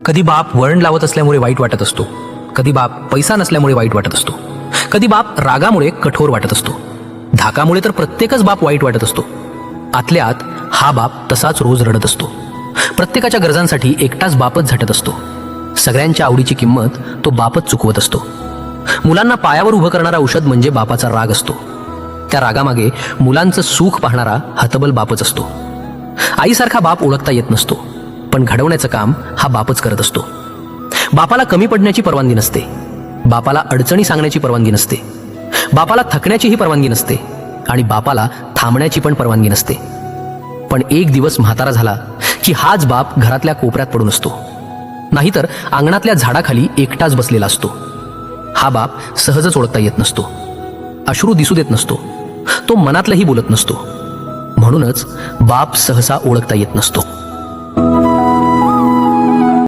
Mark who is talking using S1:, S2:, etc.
S1: कधी बाप वळण लावत असल्यामुळे वाईट वाटत असतो, कधी बाप पैसा नसल्यामुळे वाईट वाटत असतो, कधी बाप रागामुळे कठोर वाटत असतो, धाकामुळे तर प्रत्येकच बाप वाईट वाटत असतो. आतल्या आत हा बाप तसाच रोज रडत असतो. प्रत्येकाच्या गरजांसाठी एकटाच बापच झटत असतो. सगळ्यांच्या आवडीची किंमत तो बापच चुकवत असतो. मुलांना पायावर उभं करणारा औषध म्हणजे बापाचा राग असतो. त्या रागामागे मुलांचं सुख पाहणारा हतबल बापच असतो. आईसारखा बाप ओळखता येत नसतो, पण घडवण्याचं काम हा बापच करत असतो. बापाला कमी पडण्याची परवानगी नसते, बापाला अडचणी सांगण्याची परवानगी नसते, बापाला थकण्याचीही परवानगी नसते आणि बापाला थांबण्याची पण परवानगी नसते. पण एक दिवस म्हातारा झाला की हाच बाप घरातल्या कोपऱ्यात पडून असतो, नाहीतर अंगणातल्या झाडाखाली एकटाच बसलेला असतो. हा बाप सहजच ओळखता येत नसतो, अश्रू दिसू देत नसतो, तो मनातलंही बोलत नसतो. म्हणूनच बाप सहसा ओळखता येत नसतो.